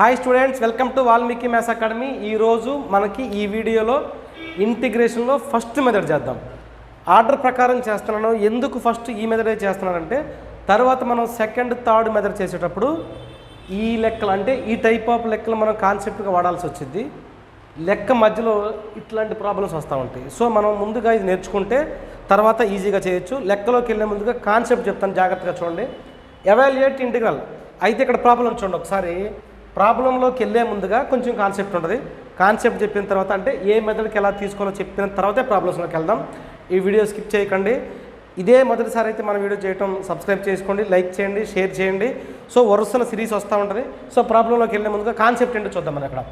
Hi students, welcome to Valmiki maths academy. ఈరోజు మనకి ఈ వీడియోలో ఇంటిగ్రేషన్లో ఫస్ట్ మెథడ్ చేద్దాం. ఆర్డర్ ప్రకారం చేస్తున్నాను. ఎందుకు ఫస్ట్ ఈ మెథడే చేస్తున్నానంటే తర్వాత మనం సెకండ్ థర్డ్ మెథడ్ చేసేటప్పుడు ఈ లెక్కలు అంటే ఈ టైప్ ఆఫ్ లెక్కలు మనం కాన్సెప్ట్గా వాడాల్సి వచ్చింది. లెక్క మధ్యలో ఇట్లాంటి ప్రాబ్లమ్స్ వస్తూ ఉంటాయి. సో మనం ముందుగా ఇది నేర్చుకుంటే తర్వాత ఈజీగా చేయొచ్చు. లెక్కలోకి వెళ్ళే ముందుగా కాన్సెప్ట్ చెప్తాను, జాగ్రత్తగా చూడండి. ఎవాల్యుయేట్ ఇంటిగ్రల్ అయితే ఇక్కడ ప్రాబ్లం చూడండి ఒకసారి. ప్రాబ్లంలోకి వెళ్ళే ముందుగా కొంచెం కాన్సెప్ట్ ఉంటుంది. కాన్సెప్ట్ చెప్పిన తర్వాత అంటే ఏ మెథడ్కి ఎలా తీసుకోవాలో చెప్పిన తర్వాతే ప్రాబ్లమ్స్లోకి వెళ్దాం. ఈ వీడియో స్కిప్ చేయకండి. ఇదే మొదటిసారి అయితే మన వీడియో చేయటం సబ్స్క్రైబ్ చేసుకోండి, లైక్ చేయండి, షేర్ చేయండి. సో వరుసన సిరీస్ వస్తూ ఉంటుంది. సో ప్రాబ్లంలోకి వెళ్ళే ముందుగా కాన్సెప్ట్ ఏంటో చూద్దాం. మనం ఇక్కడ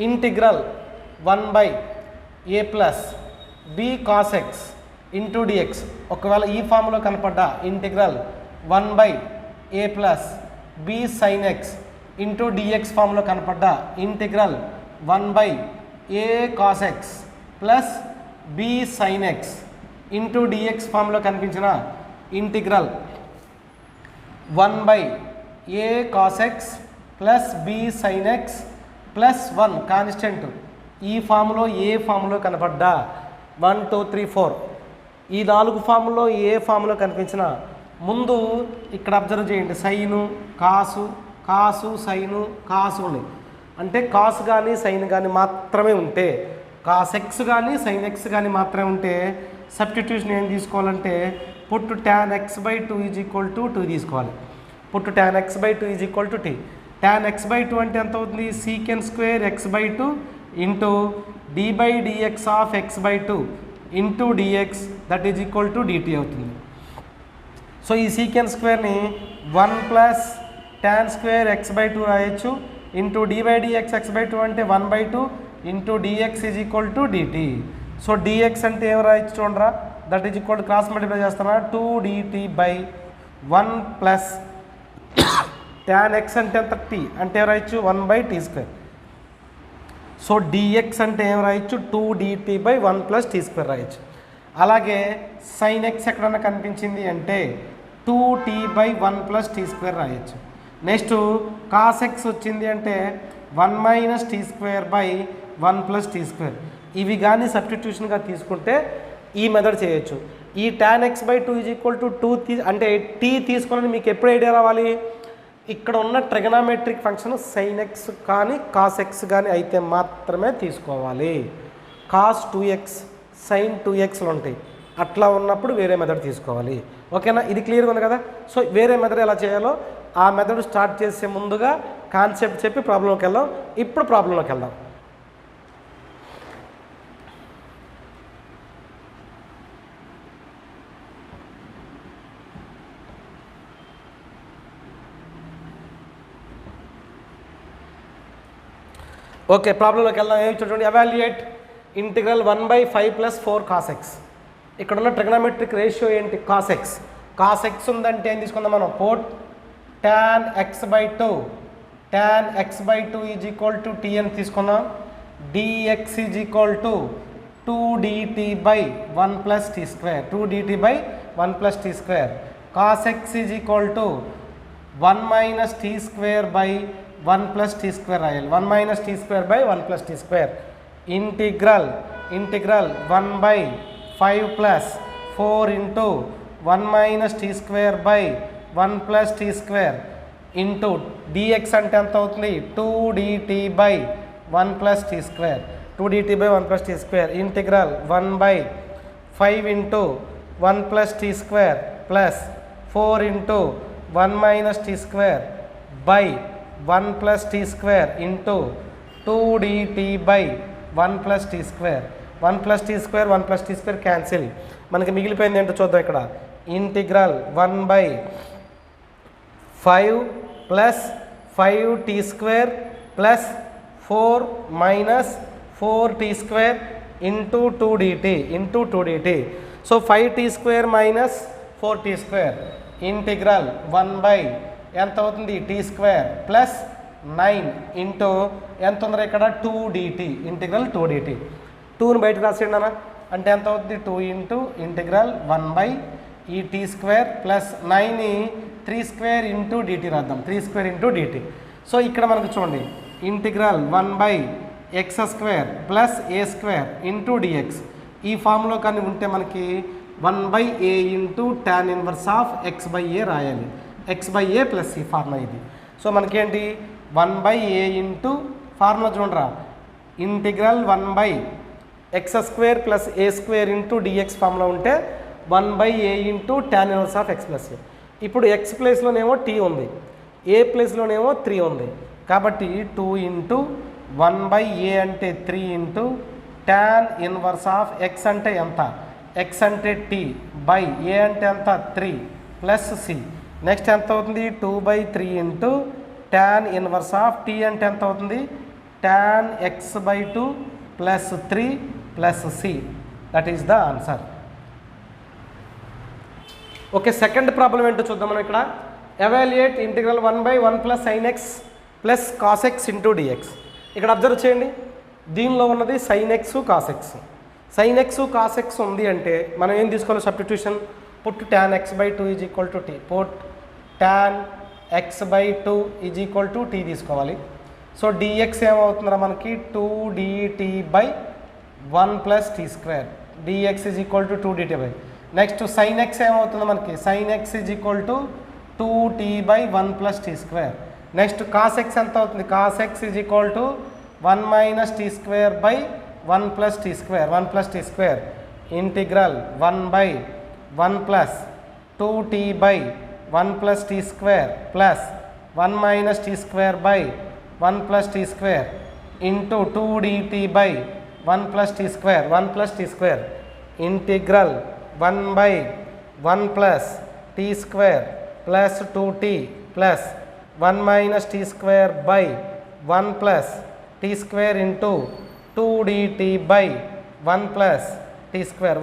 integral 1/a + b cos x into dx. ఒకవేళ ఈ ఫామ్లో కనపడ్డా integral 1/a + b sin x into dx ఫామ్లో కనపడ్డా integral 1/a cos x plus b sin x into dx ఫామ్లో కనిపించిన integral 1/a cos x plus b sin x plus 1 constant ఈ ఫామ్లో ఏ ఫామ్లో కనపడ్డా 1 2 3 4 ఈ 4 ఫామ్లో ఏ ఫామ్లో కనిపించిన ముందు ఇక్కడ అబ్జర్వ్ చేయండి. సైను కాసు సైను కాసు ఉన్నాయి. అంటే కాసు కానీ సైన్ కానీ మాత్రమే ఉంటే, కాస్ ఎక్స్ కానీ సైన్ ఎక్స్ కానీ మాత్రమే ఉంటే సబ్స్టిట్యూషన్ ఏం తీసుకోవాలంటే పుట్టు tan x/2 = 2 తీసుకోవాలి. పుట్టు tan x/2 = t. tan x/2 అంటే ఎంత అవుతుంది? sec² x/2 into d/dx of x/2 into dx that is equal to dt అవుతుంది. సో ఈ sec² 1 + tan² x/2 రాయొచ్చు ఇంటూ d/dx x/2 అంటే 1/2 into dx is equal to dt. So dx అంటే ఏం రాయొచ్చు చూడరా, that is equal to cross multiply చేస్తున్నా 2dt/1 plus tan x అంటే ఎంత t అంటే ఏం రాయొచ్చు 1/t². సో dx అంటే ఏం రాయొచ్చు 2dt/1 + t² రాయొచ్చు. అలాగే sin x ఎక్కడన్నా కనిపించింది అంటే 2t/1 + t² రాయొచ్చు. నెక్స్ట్ కాస్ ఎక్స్ వచ్చింది అంటే 1 - t²/1 + t². ఇవి కానీ సబ్స్టిట్యూషన్గా తీసుకుంటే ఈ మెథడ్ చేయొచ్చు. ఈ tan x/2 = 2 అంటే t తీసుకోవాలని మీకు ఎప్పుడు ఐడియా రావాలి? ఇక్కడ ఉన్న ట్రిగనామెట్రిక్ ఫంక్షన్ sin x కానీ కాస్ x కానీ అయితే మాత్రమే తీసుకోవాలి. కాస్ 2x sin 2xలు ఉంటాయి. అట్లా ఉన్నప్పుడు వేరే మెథడ్ తీసుకోవాలి. ఓకేనా? ఇది క్లియర్గా ఉంది కదా? సో వేరే మెథడ్ ఎలా చేయాలో ఆ మెథడ్ స్టార్ట్ చేసే ముందుగా కాన్సెప్ట్ చెప్పి ప్రాబ్లంలోకి వెళ్దాం. ఇప్పుడు ప్రాబ్లంలోకి వెళ్దాం. ఓకే, ప్రాబ్లంలోకి వెళ్దాం. ఏమి చూడండి, ఎవాల్యుయేట్ ఇంటిగ్రల్ 1/5 + 4 cos x. ఇక్కడ ఉన్న ట్రిగనామెట్రిక్ రేషియో ఏంటి? Cos X. కాస్ ఎక్స్ ఉందంటే ఏం తీసుకుందాం మనం? పోట్ tan x/2 is equal to t అని తీసుకుందాం. dx is equal to 2dt/1 + t². 2dt/1 + t². Cos X is equal to 1 - t²/1 + t² రాయాలి. 1 - t²/1 + t². Integral 1/5 + 4 into 1 - t²/1 + t² into dx అంటే ఎంత అవుతుంది? 2dt/1 + t². 2dt/1 + t². Integral 1/5 into 1 + t² plus 4 into 1 - t²/1 + t² into 2dt/1 + t². 1 + t² 1 + t² cancel. మనకి మిగిలిపోయింది ఏంటో చూద్దాం. ఇక్కడ integral 1/5 + 5t² plus 4 - 4t² into 2dt. So 5t² - 4t². Integral 1/ ఎంత అవుతుంది? t² ప్లస్ 9 ఇంటూ ఎంత ఉందో ఇక్కడ 2dt. Integral 2dt. 2ని బయటకు రాసేయండి అన్న. అంటే ఎంత అవుతుంది? 2 ఇంటూ ఇంటిగ్రల్ 1/ఈ t² ప్లస్ 9ని 3² ఇంటూ dt రాద్దాం. 3² ఇంటూ dt. సో ఇక్కడ మనకు చూడండి integral 1/x² plus a² into dx. ఈ ఫామ్లో కానీ ఉంటే మనకి 1/a into tan inverse of x/a రాయాలి. x/a ప్లస్ ఈ ఫార్ములా ఇది. సో మనకేంటి 1/a ఇంటూ ఫార్ములా చూడరా, integral 1/x² plus a² into dx formula ఉంటే 1/a into tan inverse of x plus a. ఇప్పుడు x ప్లేస్లోనేమో t ఉంది, a ప్లేస్లోనేమో 3 ఉంది. కాబట్టి 2 ఇంటూ 1/a అంటే 3 into tan inverse of x అంటే ఎంత, x అంటే t బై a అంటే ఎంత 3 ప్లస్ c. నెక్స్ట్ ఎంత అవుతుంది 2/3 into tan inverse of t అంటే ఎంత అవుతుంది tan x/2 plus 3 plus c. That is the answer. Okay, second problem ఏంటో చూద్దాం మనం ఇక్కడ. Evaluate integral 1/1 plus sin x plus cos x into dx. ఇక్కడ అబ్జర్వ్ చేయండి, దీనిలో ఉన్నది sin x cos x. sin x cos x ఉంది అంటే మనం ఏం తీసుకోవాలి substitution, put tan x/2 is equal to t, put tan x/2 is equal to t తీసుకోవాలి. సో dx ఏమవుతుందా మనకి 2dt/1 plus t², dx is equal to 2dt/. Next sin x ఏమవుతుంది మనకి, sin x is equal to 2t/1 plus t². Next cos x ఎంత అవుతుంది, cos x is equal to 1 minus t²/1 plus t², 1 plus t². Integral 1/1 plus 2t/1 plus t² plus 1 minus t²/1 plus t² into 2dt/1 plus t², 1 plus t². Integral 1/1 plus t² plus 2t plus 1 minus t²/1 plus t² into 2dt/1 plus t²,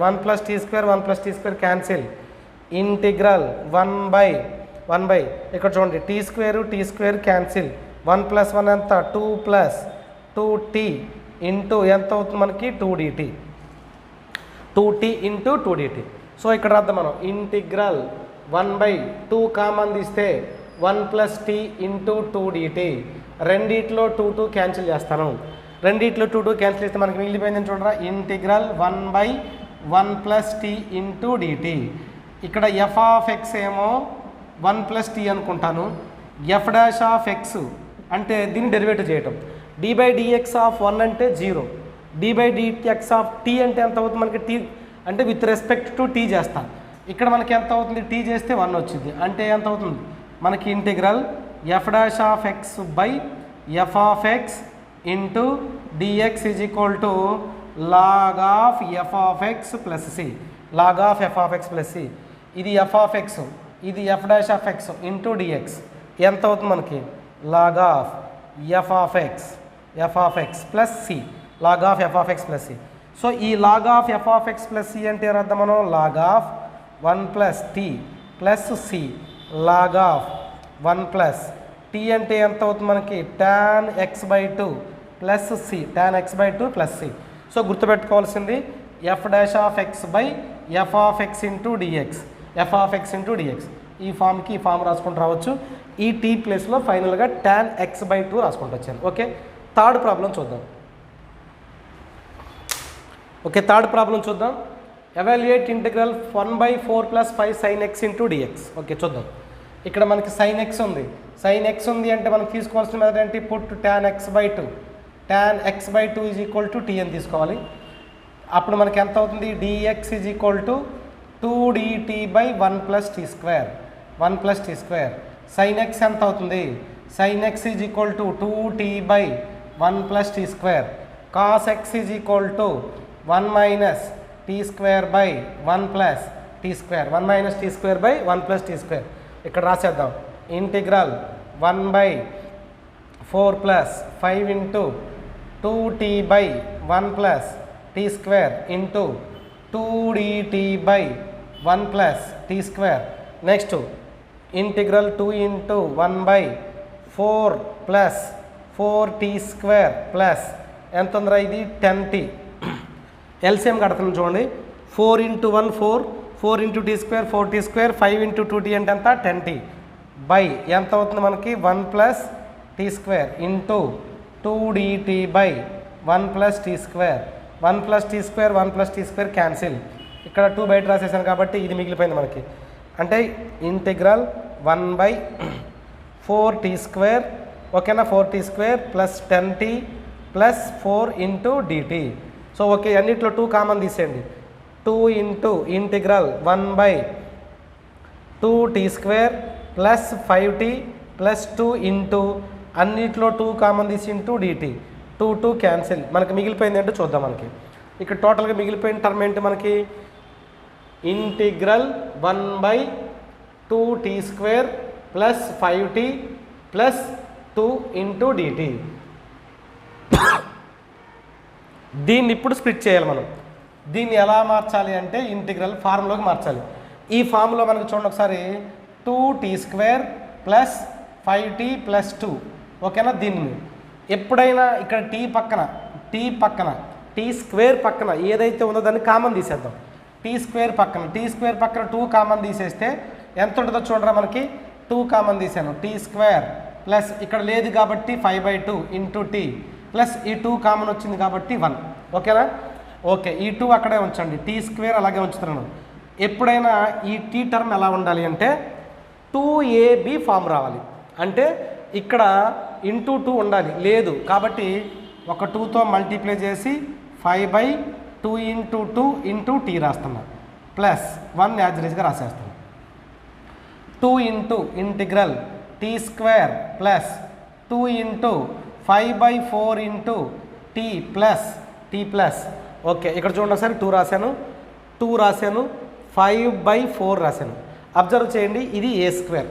1 plus t², 1 plus t² cancel. Integral 1/1 ఇక్కడ చూడండి t² cancel, 1 plus 1 ఎంత 2 plus 2t into ఎంత అవుతుంది మనకి 2dt, 2t into 2dt. So ఇక్కడ రాద్దాం మనం, integral 1/2 common తీస్తే 1 ప్లస్ t ఇంటూ 2dt. రెండిట్లో 2 క్యాన్సిల్ చేస్తాను, రెండిట్లో 2 క్యాన్సిల్ చేస్తే మనకి మిగిలిపోయిందని చూడరా, integral 1/1 plus t into dt. ఇక్కడ f ఆఫ్ x ఏమో 1 ప్లస్ t అనుకుంటాను, f డాష్ ఆఫ్ x అంటే దీన్ని డెరివేటివ్ చేయటం, d/dx ఆఫ్ 1 అంటే 0, d/dx ఆఫ్ t అంటే ఎంత అవుతుంది మనకి, t అంటే విత్ రెస్పెక్ట్ టు t చేస్తాను. ఇక్కడ మనకి ఎంత అవుతుంది, t చేస్తే 1 వచ్చింది అంటే ఎంత అవుతుంది మనకి integral f dash of x by f of x into dx is equal to log of f of x plus c, log of f of x plus c. ఇది f ఆఫ్ x, ఇది f dash of x into dx ఎంత అవుతుంది మనకి log of f of x plus c, log of f of x plus c. So ఈ log of f of x plus c అంటే అర్థం మనం log of 1 plus t plus c, log of 1 plus t అంటే ఎంత అవుతుంది మనకి tan x/2 plus c, tan x/2 plus c. So గుర్తుపెట్టుకోవాల్సింది f dash of x by f of x into dx, f of x into dx. ఈ ఫామ్కి ఈ form రాసుకుంటూ రావచ్చు. ఈ t ప్లేస్లో ఫైనల్గా tan x/2 రాసుకుంటూ వచ్చాను. ఓకే, థర్డ్ ప్రాబ్లం చూద్దాం. ఓకే, థర్డ్ ప్రాబ్లం చూద్దాం. Evaluate integral 1/4 plus 5 sin x into dx. Okay చూద్దాం. ఇక్కడ మనకి sin x ఉంది, sin x ఉంది అంటే మనం తీసుకోవాల్సిన మెథడ్ ఏంటి, put tan x/2, tan x/2 is equal to t అని తీసుకోవాలి. అప్పుడు మనకి ఎంత అవుతుంది, dx is equal to 2dt/1 plus t², 1 plus t². sin x ఎంత అవుతుంది, sin x is equal to 2t/1 plus t². cos x is equal to 1 minus t²/1 plus t², 1 minus t²/1 plus t². ఇక్కడ రాసేద్దాం, integral 1/4 plus 5 into 2t/1 plus t² into 2dt/1 plus t². Next integral 2 into 1/4 plus 4t² plus ఎంత ఉందిరా ఇది 10t. LCM కడుతున్నాం చూడండి, 4 into 1 4, 4 into t² 4t², 5 into 2t అంటే ఎంత 10t by ఎంత అవుతుంది మనకి 1 plus t² into 2dt by 1 plus t square 1 plus t square 1 plus t square cancel. ఇక్కడ 2 బయట రాసేసాను కాబట్టి ఇది మిగిలిపోయింది మనకి. అంటే ఇంటిగ్రల్ 1/4t స్క్వేర్ ఓకేనా, 4t square plus 10t plus 4 into dt. So okay, అన్నిట్లో 2 కామన్ తీసేయండి. 2 into integral 1/2t square plus 5t plus 2 into అన్నిట్లో 2 కామన్ తీసి ఇంటూ dt. 2 క్యాన్సిల్. మనకి మిగిలిపోయింది ఏంటో చూద్దాం. మనకి ఇక్కడ టోటల్గా మిగిలిపోయిన టర్మ్ ఏంటి మనకి, integral 1/2t square plus 5t plus 2 into dt. దీన్ని ఇప్పుడు స్ప్లిట్ చేయాలి మనం. దీన్ని ఎలా మార్చాలి అంటే ఇంటిగ్రల్ ఫార్ములోకి మార్చాలి. ఈ ఫార్ములో మనకు చూడండి ఒకసారి, 2t square plus 5t plus 2 ఓకేనా. దీన్ని ఎప్పుడైనా ఇక్కడ టీ పక్కన టీ స్క్వేర్ పక్కన ఏదైతే ఉందో దాన్ని కామన్ తీసేద్దాం. టీ స్క్వేర్ పక్కన 2 కామన్ తీసేస్తే ఎంత ఉంటుందో చూడరా, మనకి 2 కామన్ తీసాను. టీ స్క్వేర్ ప్లస్ ఇక్కడ లేదు కాబట్టి 5/2 ఇంటూ టీ ప్లస్ ఈ 2 కామన్ వచ్చింది కాబట్టి 1 ఓకేనా. ఓకే, ఈ 2 అక్కడే ఉంచండి, టీ స్క్వేర్ అలాగే ఉంచుతున్నాను. ఎప్పుడైనా ఈ టీ టర్మ్ ఎలా ఉండాలి అంటే 2ab ఫామ్ రావాలి. అంటే ఇక్కడ ఇంటూ 2 ఉండాలి, లేదు కాబట్టి ఒక 2తో మల్టిప్లై చేసి 5/2 ఇంటూ 2 ఇంటూ టీ రాస్తున్నా ప్లస్ 1 యాజ్రీజ్గా రాసేస్తాను. 2 into integral t square plus 2 into 5/4 into t plus okay. ఇక్కడ చూడండి ఒకసారి 2 రాశాను 5/4 రాశాను. అబ్జర్వ్ చేయండి, ఇది ఏ స్క్వేర్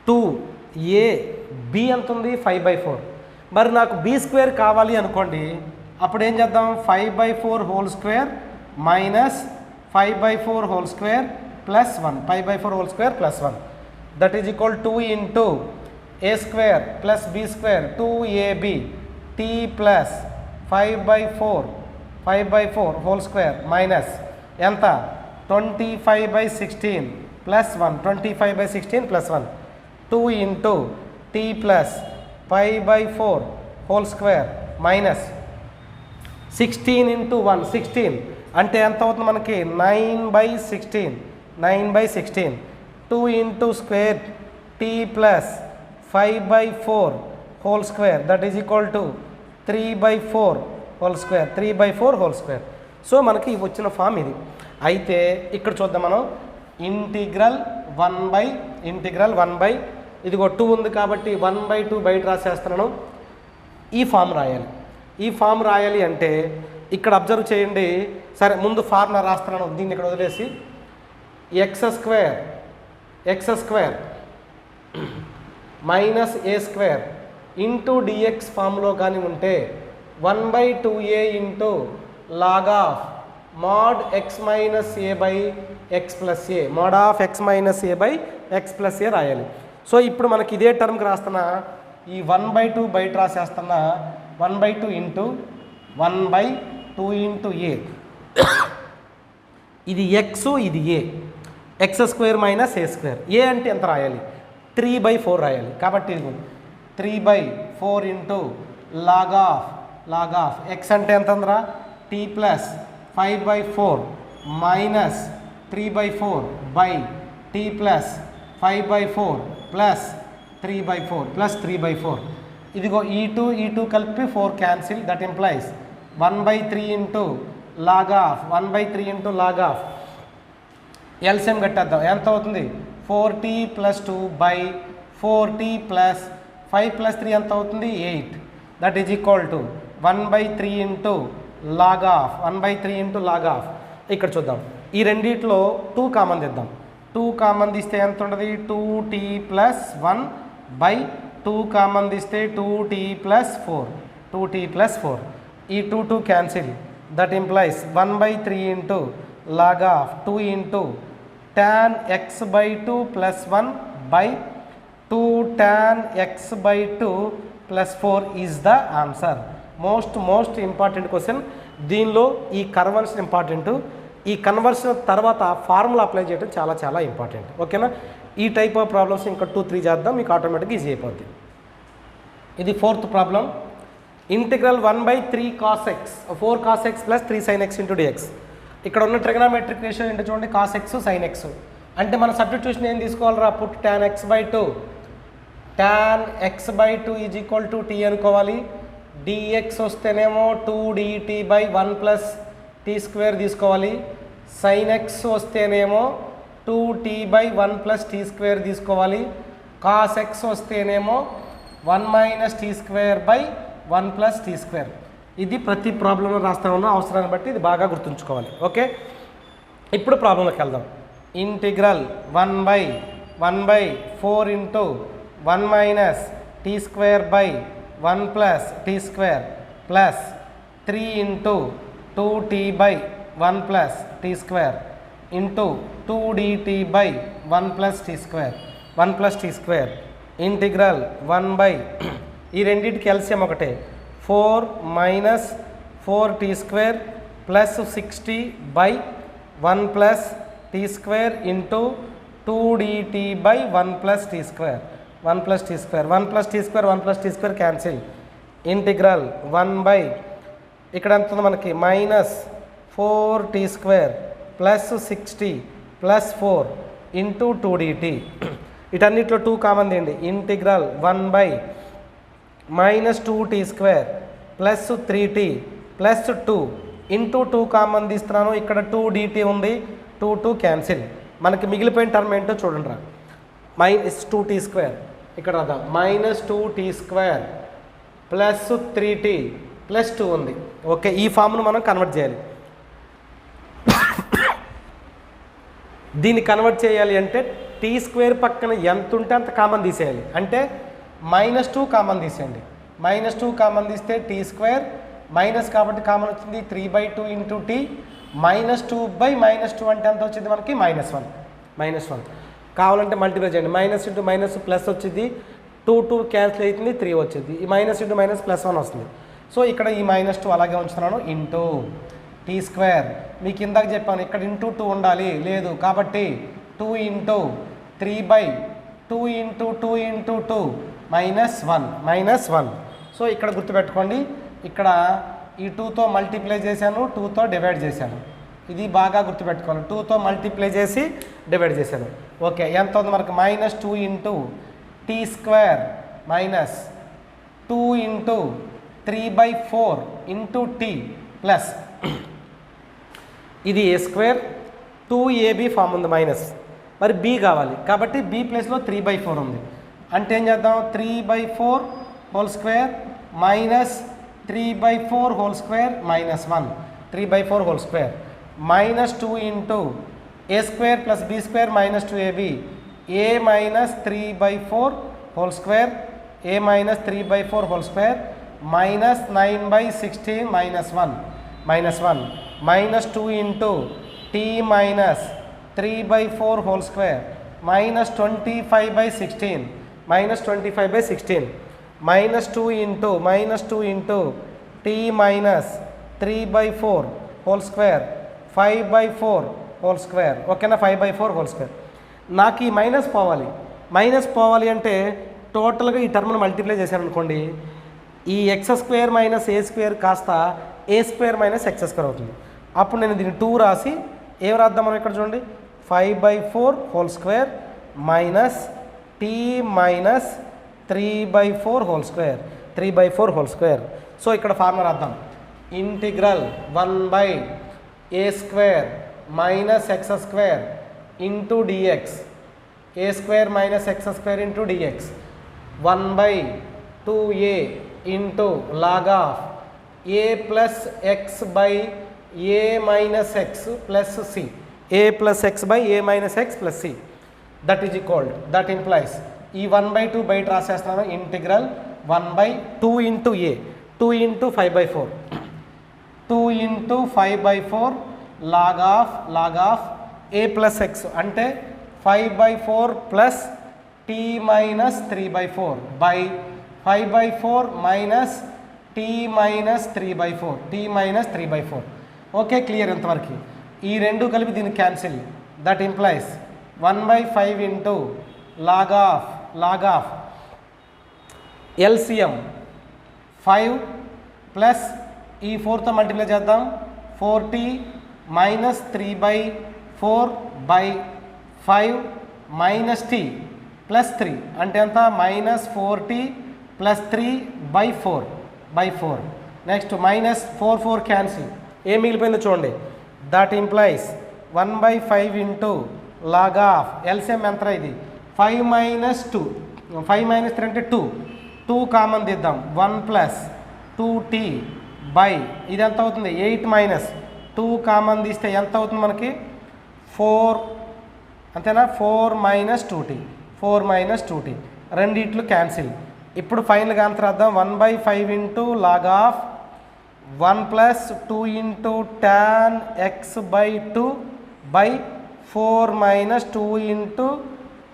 2ab ఎంత ఉంది 5/4. మరి నాకు బి స్క్వేర్ కావాలి అనుకోండి, అప్పుడు ఏం చేద్దాం, 5/4 whole square minus 5/4 whole square plus 1 5/4 whole square plus 1 that is equal 2 into a square plus b square 2ab t plus 5/4 whole square minus ఎంత 25/16 plus 1 25/16 plus 1 2 into t plus 5/4 whole square minus 16 into 1 16 అంటే ఎంత అవుతుంది మనకి 9/16 2 into square t plus 5/4 whole square that is equal to 3/4 whole square. So మనకి వచ్చిన form ఇది. అయితే ఇక్కడ చూద్దాం మనం, ఇంటిగ్రల్ 1 ఇదిగో 2 ఉంది కాబట్టి 1/2 బయట రాసేస్తున్నాను. ఈ ఫామ్ రాయాలి అంటే ఇక్కడ అబ్జర్వ్ చేయండి. సరే, ముందు ఫార్ములా రాస్తున్నాను, దీన్ని ఇక్కడ వదిలేసి x square minus a square into dx ఫామ్లో కానీ ఉంటే 1/2a into log of mod x minus a by x plus a mod of x minus a by x plus a రాయాలి. సో ఇప్పుడు మనకి ఇదే టర్మ్కి రాస్తున్నా, ఈ 1/2 బయట రాసేస్తున్నా 1/2 ఇంటూ 1/2 ఇంటూ ఏ, ఇది ఎక్స్ ఇది ఏ, X square minus a square. ఏ అంటే ఎంత రాయాలి 3/4 రాయాలి. కాబట్టి ఇది 3/4 ఇంటూ లాగ్ ఆఫ్ ఎక్స్ అంటే ఎంత అందరా t plus 5/4 minus 3/4 by t plus 5/4 plus 3/4 ఇదిగో ఈ టూ కలిపి 4 cancel. That implies 1/3 into log of LCM కట్టేద్దాం. ఎంత అవుతుంది 4t plus 2 by 4t plus 5 plus 3 ఎంత అవుతుంది 8. That is equal to 1/3 into log of ఇక్కడ చూద్దాం, ఈ రెండిట్లో 2 కామన్ తీద్దాం. 2 కామన్ తీస్తే ఎంత ఉంటుంది 2t ప్లస్ 1 బై 2 కామన్ తీస్తే 2t ప్లస్ 4 ఈ 2 cancel. That implies 1/3 into log of 2 into tan x/2 plus 1 by 2 tan x/2 plus 4 is the answer. Most important question. దీనిలో ఈ కన్వర్షన్ ఇంపార్టెంట్. ఈ కన్వర్షన్ తర్వాత ఫార్ములా అప్లై చేయడం చాలా important. ఓకేనా. ఈ టైప్ ఆఫ్ ప్రాబ్లమ్స్ ఇంకా 2-3 చేద్దాం, మీకు ఆటోమేటిక్గా ఈజీ అయిపోద్ది. ఇది 4th problem. Integral 1/3 cos x 4 cos x plus 3 sin x into dx. ఇక్కడ ఉన్న ట్రిగనామెట్రిక్ రేషియో ఏంటో చూడండి, cos x sin x. అంటే మన సబ్స్టిట్యూషన్ ఏం తీసుకోవాలరా, put tan x/2 is equal to t అనుకోవాలి. dx వస్తేనేమో 2dt/1 ప్లస్ t² తీసుకోవాలి. sin x వస్తేనేమో 2t/1 ప్లస్ t² తీసుకోవాలి. cos x వస్తేనేమో 1 మైనస్ t²/1 ప్లస్ t². ఇది ప్రతి ప్రాబ్లంలో రాస్తా ఉన్న అవసరాన్ని బట్టి ఇది బాగా గుర్తుంచుకోవాలి. ఓకే, ఇప్పుడు ప్రాబ్లంలోకి వెళ్దాం. Integral 1/4 into 1 minus t²/1 plus t² plus 3 into 2t/1 plus t² into 2dt/1 plus t² 1 plus t² integral 1 ఈ రెండింటికి ఎల్సిఎం ఒకటే 4 minus 4t² plus 60/1 plus t² into 2dt/1 plus t² 1 plus t² 1 plus t² 1 plus t² cancel. Integral 1 ఇక్కడ ఎంత ఉంది మనకి, minus 4t² plus 60 plus 4 into 2dt. వీటన్నిటిలో 2 common తీయండి. Integral 1 minus 2t² plus 3t plus 2 into 2 common తీస్తున్నాను. ఇక్కడ 2dt ఉంది, 2 cancel. మనకి మిగిలిపోయిన టర్మ్ ఏంటో చూడండి రా, మైనస్ 2t² ఇక్కడ రాదా, minus 2t² plus 3t plus 2 ఉంది. ఓకే, ఈ ఫామ్ను మనం కన్వర్ట్ చేయాలి. దీన్ని కన్వర్ట్ చేయాలి అంటే t² పక్కన ఎంత ఉంటే అంత కామన్ తీసేయాలి. అంటే -2 కామన్ తీసేయండి. -2 కామన్ తీస్తే t² మైనస్ కాబట్టి కామన్ వచ్చింది 3/2 ఇంటూ t. -2/-2 అంటే ఎంత వచ్చింది మనకి, -1 కావాలంటే మల్టిప్లై చేయండి. మైనస్ ఇంటూ మైనస్ ప్లస్ వచ్చింది, 2 క్యాన్సిల్ అవుతుంది, 3 వచ్చింది. ఈ మైనస్ ఇంటూ మైనస్ +1 వస్తుంది. సో ఇక్కడ ఈ -2 అలాగే ఉంచుతున్నాను. ఇంటూ t² మీకు ఇందాక చెప్పాను ఇక్కడ ఇంటూ 2 ఉండాలి, లేదు కాబట్టి 2 ఇంటూ 3/2 ఇంటూ 2 ఇంటూ 2 -1. సో ఇక్కడ గుర్తుపెట్టుకోండి, ఇక్కడ ఈ 2తో మల్టిప్లై చేశాను, 2తో డివైడ్ చేశాను. ఇది బాగా గుర్తుపెట్టుకోవాలి, 2తో మల్టిప్లై చేసి డివైడ్ చేశాను. ఓకే, ఎంత ఉంది మనకు, -2 into t² minus 2 into 3/4 into t plus ఇది a² 2ab ఫామ్ ఉంది మైనస్, మరి b కావాలి కాబట్టి b ప్లేస్లో 3/4 ఉంది. అంటే ఏం చేద్దాం, 3/4 whole square minus 3/4 whole square -1 3/4 whole square -2 into a² plus b² -2ab a minus 3/4 whole square a minus 3/4 whole square minus 9/16 -1 -2 into t minus 3/4 whole square minus 25/16 -2 into t minus 3/4 whole square 5/4 whole square. ఓకేనా, 5/4 whole square. నాకు ఈ minus పోవాలి అంటే టోటల్గా ఈ టర్మ్ను multiply చేశాను అనుకోండి, ఈ x² మైనస్ a² కాస్త a² మైనస్ x² అవుతుంది. అప్పుడు నేను దీన్ని 2 రాసి ఏం రాద్దాం మనం ఇక్కడ చూడండి, 5/4 whole square minus t minus 3/4 whole square 3/4 whole square. So ఇక్కడ ఫార్ములా రాద్దాం, integral 1/a² minus x² into dx a² minus x² into dx 1/2a into log of a plus x by a minus x plus c a plus x by a minus x plus c that implies ఈ 1/2 బయట రాసేస్తున్నాను. Integral 1/2 into a 2 into 5/4 2 into 5/4 log of a plus x అంటే 5/4 plus t minus 3/4 by 5/4 minus t minus 3/4 okay, clear ఎంతవరకు? ఈ రెండు కలిపి దీన్ని cancel. That implies 1/5 into log of LCM 5 plus ఈ 4తో మల్టిప్లై చేద్దాం 4t minus 3/4/5 minus t plus 3 అంటే ఎంత minus 4t plus 3/4 next minus 4 cancel. ఏం మిగిలిపోయిందో చూడండి. That implies 1/5 into log of LCM ఎంత ఇది 5 మైనస్ 2 5 మైనస్ 3 అంటే 2 కామన్ తీద్దాం 1 ప్లస్ 2t బై ఇది ఎంత అవుతుంది 8 మైనస్ 2 కామన్ తీస్తే ఎంత అవుతుంది మనకి 4 అంతేనా 4 మైనస్ 2t రెండిట్లు క్యాన్సిల్. ఇప్పుడు ఫైనల్గా ఆన్సర్ రాద్దాం 1/5 into log of 1 plus 2 into tan x/2 by 4 minus 2 into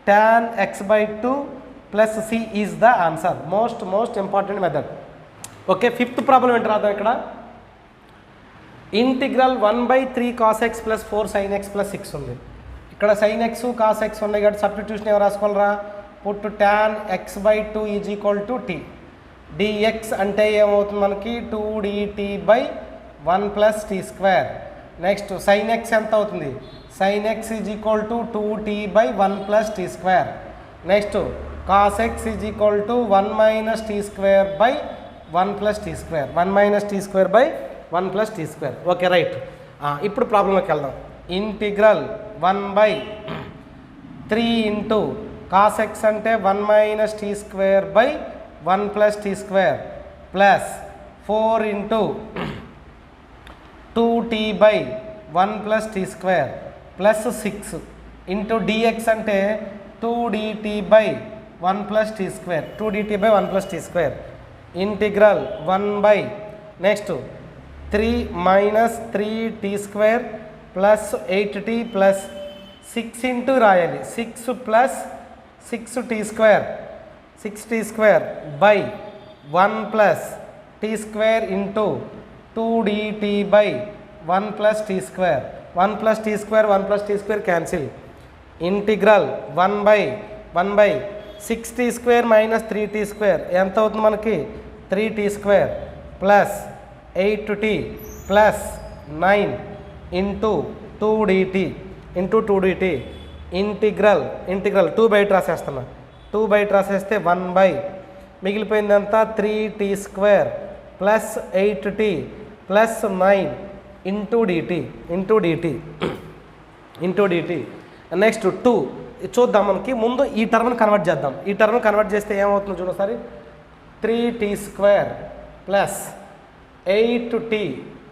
tan x/2 plus c is the answer. Most important method. Okay, 5th problem ఏంటి రాద్దాం. ఇక్కడ integral 1/3 cos x plus 4 sin x plus 6 ఉంది. ఇక్కడ sin x cos x ఉన్నాయి కాబట్టి substitution ఎవరు రాసుకోవాలరా put tan x/2 is equal to t dx అంటే ఏమవుతుంది మనకి 2dt/1 plus t². Next sin x ఎంత అవుతుంది sin x is equal to 2t/1 plus t². Next cos x is equal to 1 minus t²/1 plus t². 1 minus t²/1 plus t². Okay right. ఇప్పుడు ప్రాబ్లంలోకి వెళ్దాం. Integral 1/3 into cos x అంటే 1 minus t²/1 plus t² plus 4 into 2t/1 plus t² plus 6 into dx అంటే 2dt/1 plus t² 2dt/1 plus t² integral 1 next 3 minus 3t² plus 8t plus 6 into రాయాలి 6 plus 6t² plus t² into 2dt/1 plus t² 1 plus t² cancel. Integral 1/6t² minus 3t² ఎంత అవుతుంది మనకి 3t² plus 8t plus 9 into 2dt integral 2 బయట రాసేస్తున్నా 2 బయట రాసేస్తే 1 మిగిలిపోయిందంతా 3t² plus 8t plus 9 into dt next 2 చూద్దాం. మనకి ముందు ఈ టర్మ్ని కన్వర్ట్ చేద్దాం. ఈ టర్మ్ని కన్వర్ట్ చేస్తే ఏమవుతుందో చూడండి ఒకసారి 3t² plus 8t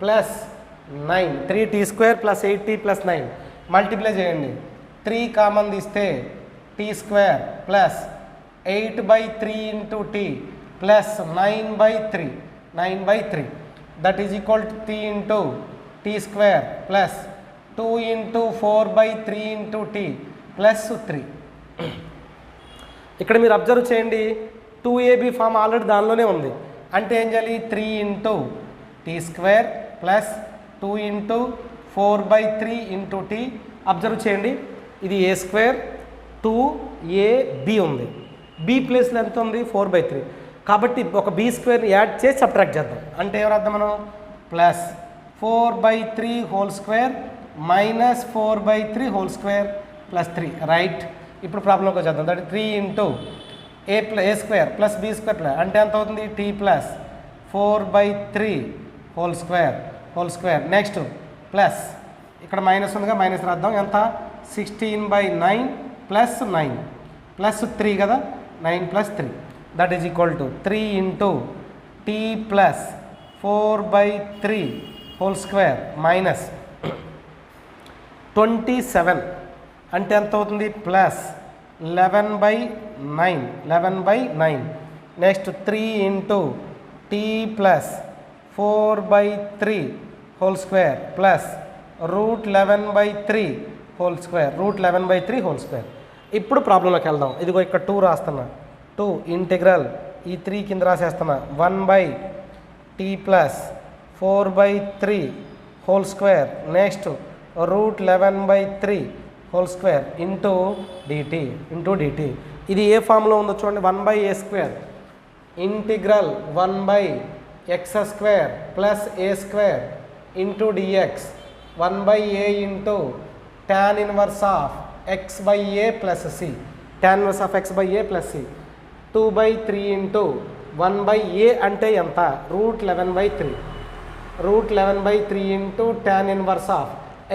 plus 9 3t² plus 8t plus 9 multiply చేయండి 3 కామన్ తీస్తే t² plus 8/3 into t plus 9/3 that is equal to 3 into t² plus 2 into 4/3 into t plus 3. ఇక్కడ మీరు అబ్జర్వ్ చేయండి 2ab ఫామ్ ఆల్రెడీ దానిలోనే ఉంది. అంటే ఏం చేయాలి 3 into t² plus 2 into 4/3 into t. Observe చేయండి ఇది a² 2ab ఉంది. b ప్లేస్లో ఎంత ఉంది 4/3 కాబట్టి ఒక b² యాడ్ చేసి సబ్ట్రాక్ట్ చేద్దాం. అంటే ఎవరు అర్థం మనం plus 4/3 whole square minus 4/3 whole square plus 3 right. ఇప్పుడు ప్రాబ్లంకి వచ్చేద్దాం. That 3 into a² plus b² అంటే ఎంత అవుతుంది t plus 4/3 whole square next plus ఇక్కడ మైనస్ ఉందిగా మైనస్ రాద్దాం ఎంత 16/9 ప్లస్ 9 ప్లస్ 3 కదా 9 plus 3 that is equal to 3 into t plus 4/3 whole square minus 27 అంటే ఎంత అవుతుంది plus 11/9 next 3 into t plus 4/3 whole square plus √11/3 whole square. ఇప్పుడు ప్రాబ్లంలోకి వెళ్దాం. ఇదిగో ఇక్కడ 2 రాస్తున్నా 2 ఇంటిగ్రల్ ఈ 3 కింద రాసేస్తున్నా 1/t plus 4/3 whole square next √11/3 whole square into dt. ఇది ఏ ఫామ్లో ఉందో చూడండి 1/a² integral 1/a² x square plus a square into dx 1/a into tan inverse of x/a plus c, tan inverse of x/a plus c, 2/3 into 1/a అంటే ఎంత √11/3, √11/3 into tan inverse of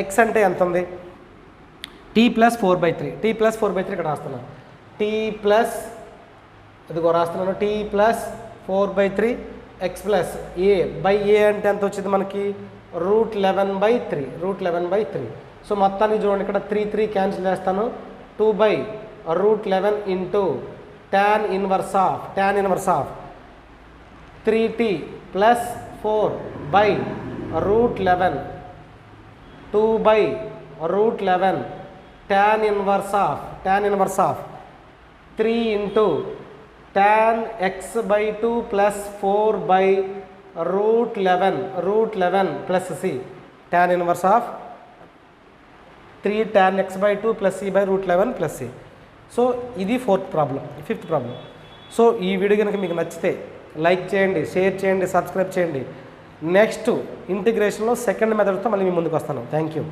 x అంటే ఎంత ఉంది t plus 4/3, t plus 4/3 ఇక్కడ రాస్తున్నాను, t plus ఇదిగో రాస్తున్నాను t plus 4/3 x plus a అంటే ఎంత వచ్చింది మనకి √11/3. సో మొత్తాన్ని చూడండి ఇక్కడ 3 క్యాన్సిల్ చేస్తాను, 2/√11 into tan inverse of 3t plus 4/√11, 2/√11 tan inverse of 3 into tan x/2 plus 4/√11 plus c, tan inverse of 3 tan x/2 plus c/√11 plus c. So ఇది fifth problem. So ఈ వీడియో కనుక మీకు నచ్చితే like చేయండి, share చేయండి, subscribe చేయండి. Next ఇంటిగ్రేషన్లో second మెథడ్తో మళ్ళీ మీ ముందుకు వస్తాను. Thank you.